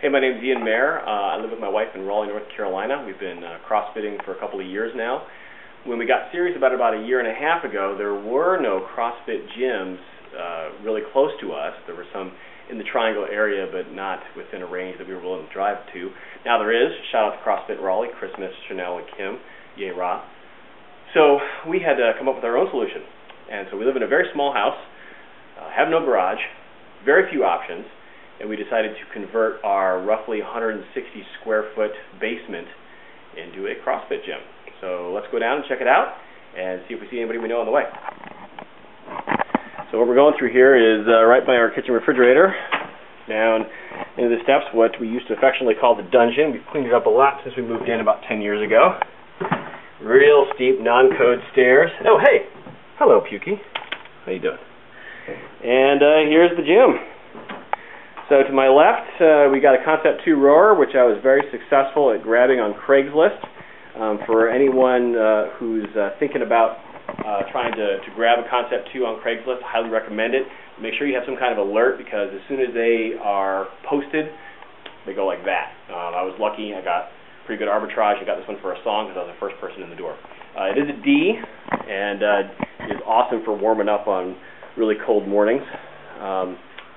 Hey, my name's IanMehr. I live with my wife in Raleigh, North Carolina. We've been CrossFitting for a couple of years now. When we got serious about a year and a half ago, there were no CrossFit gyms really close to us. There were some in the Triangle area, but not within a range that we were willing to drive to. Now there is. Shout out to CrossFit Raleigh, Chris, Miss, Chanel, and Kim. Yay, Ra. So we had to come up with our own solution. And so we live in a very small house, have no garage, very few options, and we decided to convert our roughly 160 square foot basement into a CrossFit gym. So let's go down and check it out and see if we see anybody we know on the way. So what we're going through here is right by our kitchen refrigerator, down into the steps, what we used to affectionately call the dungeon. We've cleaned it up a lot since we moved in about 10 years ago. Real steep, non-code stairs. Oh, hey! Hello, Pukey. How you doing? And here's the gym. So to my left, we got a Concept 2 rower, which I was very successful at grabbing on Craigslist. For anyone who's thinking about trying to grab a Concept 2 on Craigslist, I highly recommend it. Make sure you have some kind of alert, because as soon as they are posted, they go like that. I was lucky. I got pretty good arbitrage. I got this one for a song because I was the first person in the door. It is a D, and is awesome for warming up on really cold mornings.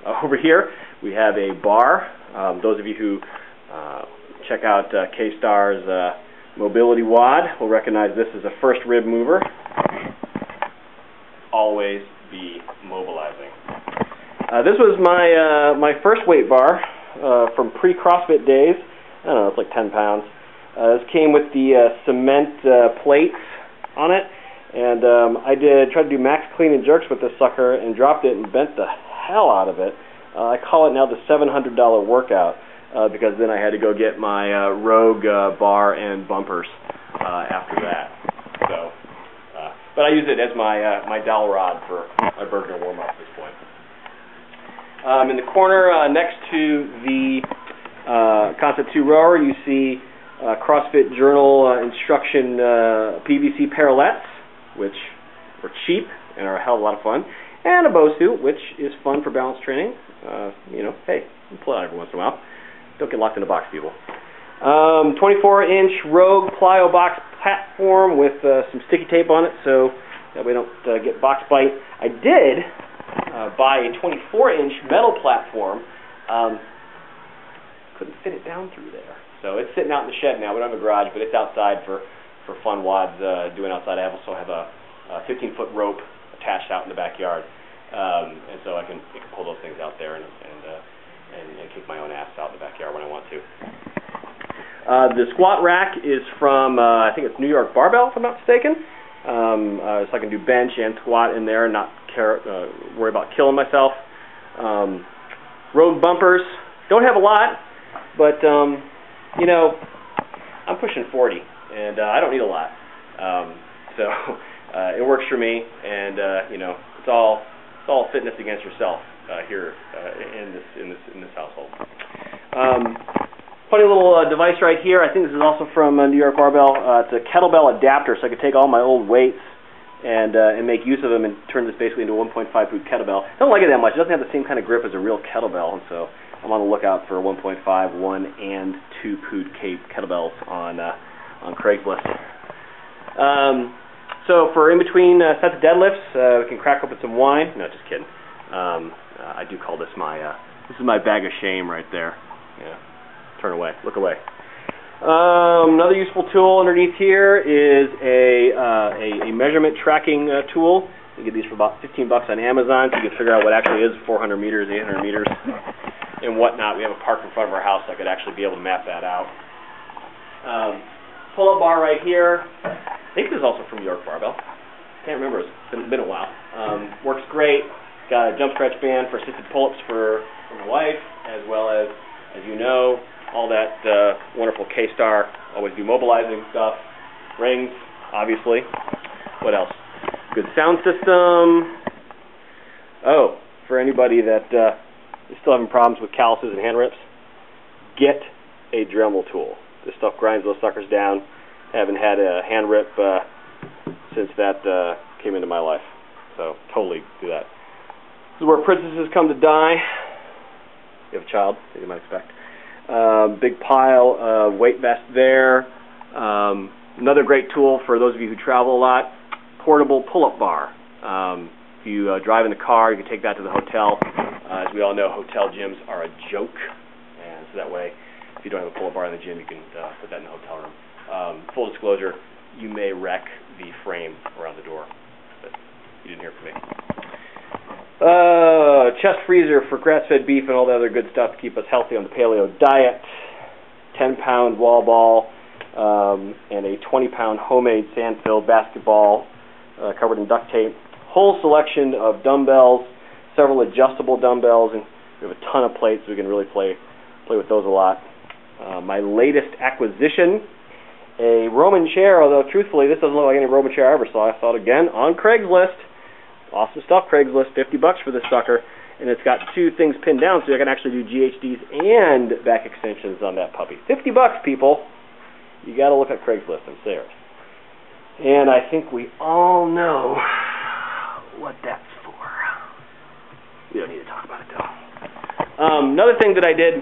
Over here, we have a bar. Those of you who check out K-Star's mobility wad will recognize this as a first rib mover. Always be mobilizing. This was my first weight bar from pre-CrossFit days. I don't know, it's like 10 pounds. This came with the cement plates on it, and I tried to do max clean and jerks with this sucker and dropped it and bent the hell out of it. I call it now the $700 workout because then I had to go get my Rogue bar and bumpers after that. So, but I use it as my dowel rod for my burger warm up at this point. In the corner next to the Concept 2 rower, you see CrossFit Journal instruction PVC parallettes, which are cheap and are a hell of a lot of fun, and a Bosu, which is fun for balance training. You know, hey, you pull out every once in a while. Don't get locked in a box, people. 24-inch Rogue Plyo box platform with some sticky tape on it, so that we don't get box bite. I did buy a 24-inch metal platform. Couldn't fit it down through there, so it's sitting out in the shed now. We don't have a garage, but it's outside for fun wads doing outside. I also have a 15-foot rope attached out in the backyard, and so I can pull those things out there and kick my own ass out in the backyard when I want to. The squat rack is from I think it's New York Barbell, if I'm not mistaken. So I can do bench and squat in there and not worry about killing myself. Rogue bumpers, don't have a lot, but you know, I'm pushing 40, and I don't need a lot. So it works for me, and you know, it's all fitness against yourself here in this household. Funny little device right here. I think this is also from New York Barbell. It's a kettlebell adapter, so I could take all my old weights and make use of them and turn this basically into a 1.5 pood kettlebell. I don't like it that much. It doesn't have the same kind of grip as a real kettlebell, and so I'm on the lookout for 1.5, 1, and 2 pood kettlebells on Craigslist. So for in between sets of deadlifts, we can crack open some wine. No, just kidding. I do call this my bag of shame right there. Yeah. Turn away. Look away. Another useful tool underneath here is a measurement tracking tool. You get these for about $15 on Amazon, so you can figure out what actually is 400 meters, 800 meters, and whatnot. We have a park in front of our house, so I could actually be able to map that out. Pull-up bar right here. I think this is also from New York Barbell. Can't remember. It's been a while. Works great. Got a jump stretch band for assisted pull-ups for my wife, as well as you know, all that wonderful K-Star, always be mobilizing stuff. Rings, obviously. What else? Good sound system. Oh, for anybody that is still having problems with calluses and hand rips, get a Dremel tool. This stuff grinds those suckers down. Haven't had a hand rip since that came into my life. So totally do that. This is where princesses come to die. You have a child, as you might expect. Big pile of weight vest there. Another great tool for those of you who travel a lot, portable pull-up bar. If you drive in the car, you can take that to the hotel. As we all know, hotel gyms are a joke, and so that way, if you don't have a pull-up bar in the gym, you can put that in the hotel room. Full disclosure, you may wreck the frame around the door, but you didn't hear from me. Chest freezer for grass-fed beef and all the other good stuff to keep us healthy on the paleo diet. 10-pound wall ball and a 20-pound homemade sand-filled basketball covered in duct tape. Whole selection of dumbbells, several adjustable dumbbells, and we have a ton of plates, so we can really play with those a lot. My latest acquisition, a Roman chair, although truthfully this doesn't look like any Roman chair I ever saw. I saw it again on Craigslist. Awesome stuff, Craigslist, $50 for this sucker. And it's got two things pinned down so I can actually do GHDs and back extensions on that puppy. $50, people. You got to look at Craigslist, I'm serious. And I think we all know what that's for. We don't need to talk about it, though. Another thing that I did,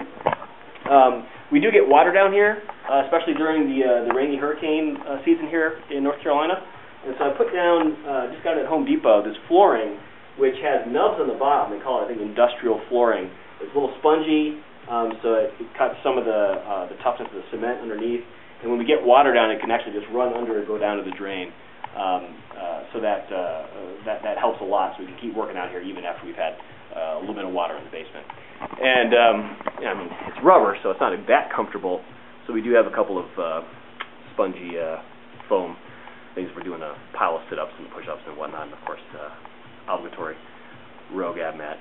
we do get water down here, especially during the rainy hurricane season here in North Carolina. And so I put down, just got it at Home Depot, this flooring, which has nubs on the bottom. They call it, I think, industrial flooring. It's a little spongy, so it cuts some of the toughness of the cement underneath. And when we get water down, it can actually just run under and go down to the drain. So that helps a lot, so we can keep working out here even after we've had a little bit of water in the basement. And, I mean, it's rubber, so it's not that comfortable. So we do have a couple of spongy foam things for doing a pile of sit-ups and push-ups and whatnot, and of course, obligatory Rogue ab mat.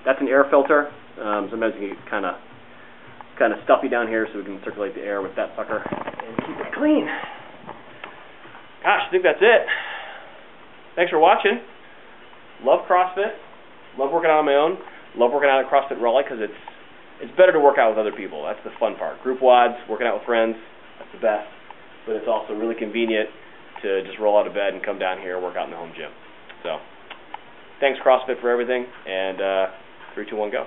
That's an air filter. Sometimes you get kind of stuffy down here, so we can circulate the air with that sucker and keep it clean. Gosh, I think that's it. Thanks for watching. Love CrossFit. Love working out on my own. Love working out at CrossFit Raleigh because it's better to work out with other people. That's the fun part. Group WODs, working out with friends, that's the best. But it's also really convenient to just roll out of bed and come down here and work out in the home gym. So, thanks CrossFit for everything, and 3, 2, 1, go.